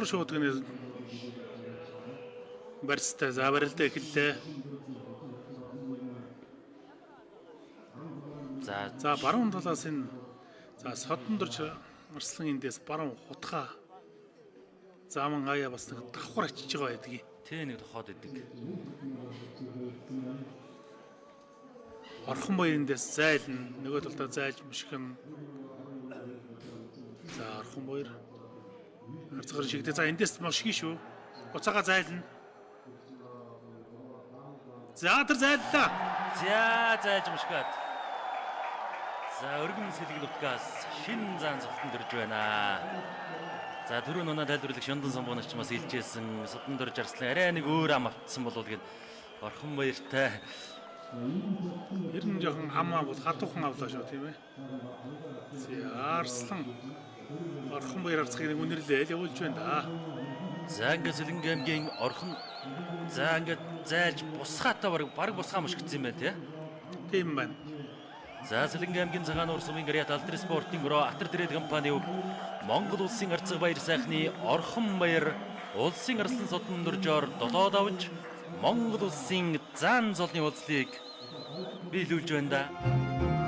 давхар шуудганы барьцтай за барилдаа эхэллээ. За баруун талаас энэ за Содондорж Арслан эндээс баруун хутгаа Зааман аяа бас нэг давхар очиж байгаа байдгийг. Тэ нэг тохоод идэг. Орхон баяр эндээс зайлна. Нөгөө талдаа зайлж мушгин. За Орхон баяр харцгаар шигдээ. За эндээс мушгин шүү. Уцаага зайлна. За тэр зайллаа. За зайлж мушгаад. За өргөн сэлэг нутгаас шин зан цогтон дөрж байна. За түрүү нунаа тайлбарлах Шундан самбуунаас ч бас илжсэн Содондорж Арслан арай нэг өөр ам автсан болов гээд Орхон баяртай. Ер нь жоохон хамаа бол хатуухан авлаа шүү тийм ээ. За Арслан Орхон баяр арцгийг нэг үнэрлээ явуулж байна да. За ингээд Сэлэнг аймгийн Орхон за ингээд зайлж бусгаатаа баг бусгаа мушгдсан юм байна тий. Тийм байна. За Сэлэнг аймгийн цагаан уурсмын Гариат Алтры спортын өрөө Атар дээд компани өг Монгол улсын арцаг баяр сайхны Орхон баяр улсын арслан Содондоржоор долоод авч Монгол улсын зан золны уулзлыг биелүүлж байна да.